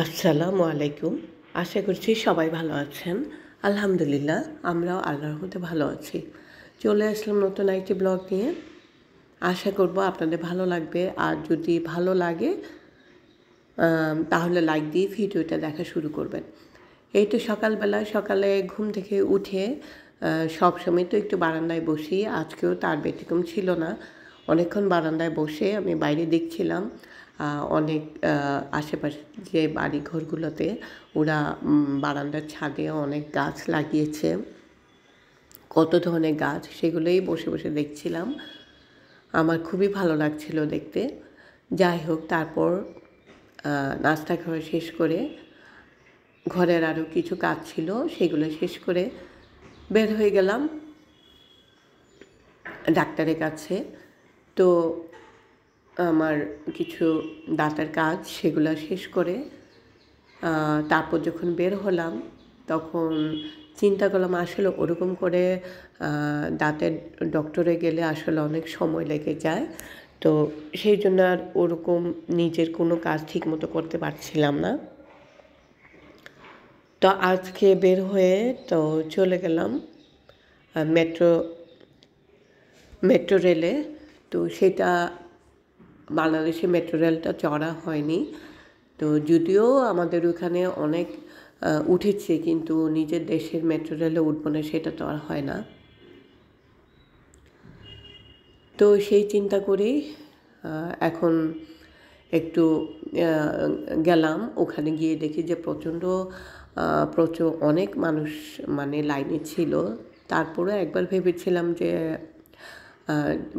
আসসালামু আলাইকুম। আশা করছি সবাই ভালো আছেন। আলহামদুলিল্লাহ আমরাও আল্লাহর রহমতে ভালো আছি। চলে আসলাম নতুন একটি ব্লগ নিয়ে। আশা করব আপনাদের ভালো লাগবে। আর যদি ভালো লাগে তাহলে লাইক দিয়ে ভিডিওটা দেখা শুরু করবেন। এই তো সকালে ঘুম থেকে উঠে সবসময় তো একটু বারান্দায় বসি। আজকেও তার ব্যতিক্রম ছিল না। অনেকক্ষণ বারান্দায় বসে আমি বাইরে দেখছিলাম অনেক আশেপাশে যে বাড়িঘরগুলোতে ওরা বারান্দার ছাদে অনেক গাছ লাগিয়েছে। কত ধরনের গাছ সেগুলোই বসে বসে দেখছিলাম। আমার খুবই ভালো লাগছিল দেখতে। যাই হোক তারপর নাস্তা খাওয়া শেষ করে ঘরের আরও কিছু কাজ ছিল সেগুলো শেষ করে বের হয়ে গেলাম ডাক্তারের কাছে। তো আমার কিছু দাঁতের কাজ সেগুলো শেষ করে তারপর যখন বের হলাম তখন চিন্তা করলাম আসলে ওরকম করে দাঁতের ডক্টরে গেলে আসলে অনেক সময় লেগে যায়। তো সেই জন্য আর ওরকম নিজের কোনো কাজ ঠিকমতো করতে পারছিলাম না। তো আজকে বের হয়ে তো চলে গেলাম মেট্রো রেলে। তো সেটা বাংলাদেশে মেট্রো রেলটা চড়া হয়নি। তো যদিও আমাদের ওখানে অনেক উঠেছে কিন্তু নিজের দেশের মেট্রো রেলে উঠবো না সেটা তো আর হয় না। তো সেই চিন্তা করেই এখন একটু গেলাম। ওখানে গিয়ে দেখি যে প্রচুর অনেক মানুষ মানে লাইনে ছিল। তারপরে একবার ভেবেছিলাম যে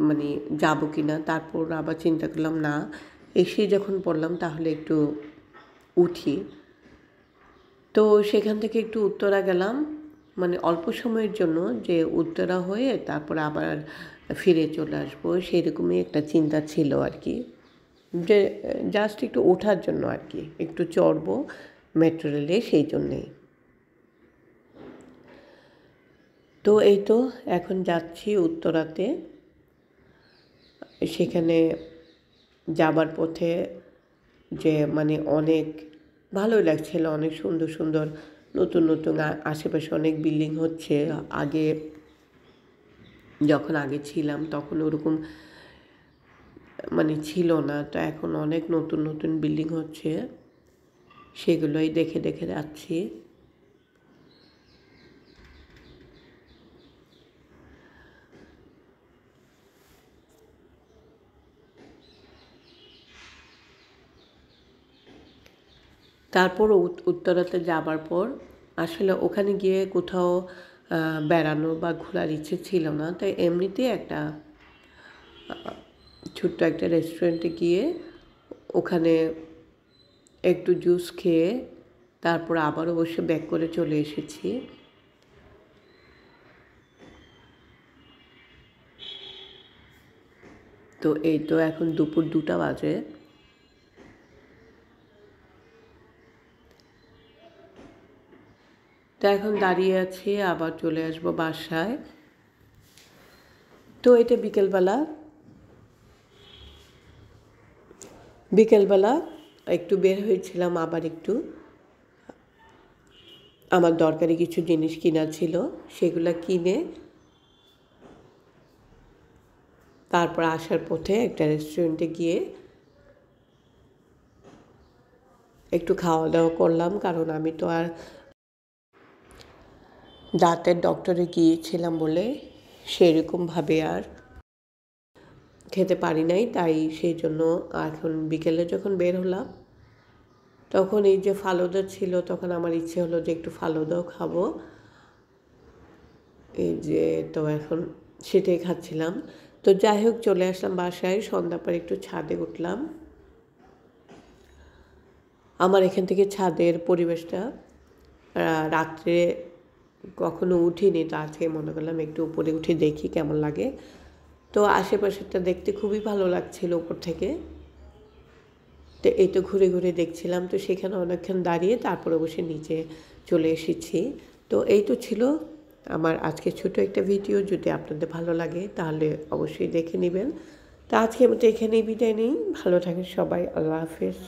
মানে যাবো কি না, তারপর আবার চিন্তা করলাম না, এসে যখন পড়লাম তাহলে একটু উঠি। তো সেখান থেকে একটু উত্তরা গেলাম, মানে অল্প সময়ের জন্য, যে উত্তরা হয়ে তারপর আবার ফিরে চলে আসবো সেরকমই একটা চিন্তা ছিল আর কি, যে জাস্ট একটু ওঠার জন্য আর কি, একটু চড়বো মেট্রো রেলে সেই জন্যেই। তো এই তো এখন যাচ্ছি উত্তরাতে। সেখানে যাবার পথে যে মানে অনেক ভালোই লাগছিল, অনেক সুন্দর সুন্দর নতুন নতুন আশেপাশে অনেক বিল্ডিং হচ্ছে। যখন আগে ছিলাম তখন ওরকম মানে ছিল না, তো এখন অনেক নতুন নতুন বিল্ডিং হচ্ছে, সেগুলোই দেখে দেখে যাচ্ছি। তারপর উত্তরাতে যাবার পর আসলে ওখানে গিয়ে কোথাও বেড়ানো বা ঘোরার ইচ্ছে ছিল না, তাই এমনিতেই একটা ছোট্ট একটা রেস্টুরেন্টে গিয়ে ওখানে একটু জুস খেয়ে তারপর আবারও বসে ব্যাক করে চলে এসেছি। তো এই তো এখন দুপুর 2টা বাজে। তো এখন দাঁড়িয়ে আছি, আবার চলে আসবো বাসায়। তো এটা বিকেলবেলা একটু বের হয়েছিলাম, আবার একটু আমার দরকারি কিছু জিনিস কিনা ছিল, সেগুলো কিনে তারপর আসার পথে একটা রেস্টুরেন্টে গিয়ে একটু খাওয়া দাওয়া করলাম, কারণ আমি তো আর দাঁতের ডক্টরে গিয়েছিলাম বলে সেরকমভাবে আর খেতে পারি নাই। তাই সেই জন্য এখন বিকেলে যখন বের হলাম তখন এই যে ফালুদা ছিল, তখন আমার ইচ্ছে হলো যে একটু ফালুদাও খাবো। এই যে তো এখন সেটাই খাচ্ছিলাম। তো যাই হোক চলে আসলাম বাসায়, সন্ধ্যা পর একটু ছাদে উঠলাম। আমার এখান থেকে ছাদের পরিবেশটা রাত্রে কখনো উঠিনি, তো আজকে মনে করলাম একটু উপরে উঠে দেখি কেমন লাগে। তো আশেপাশেরটা দেখতে খুবই ভালো লাগছিল উপর থেকে। তো এই তো ঘুরে ঘুরে দেখছিলাম, তো সেখানে অনেকক্ষণ দাঁড়িয়ে তারপরে বসে নিচে চলে এসেছি। তো এই তো ছিল আমার আজকে ছোট একটা ভিডিও। যদি আপনাদের ভালো লাগে তাহলে অবশ্যই দেখে নেবেন। তো আজকের মতো এখানেই বিদায় নেই। ভালো থাকেন সবাই, আল্লাহ হাফেজ।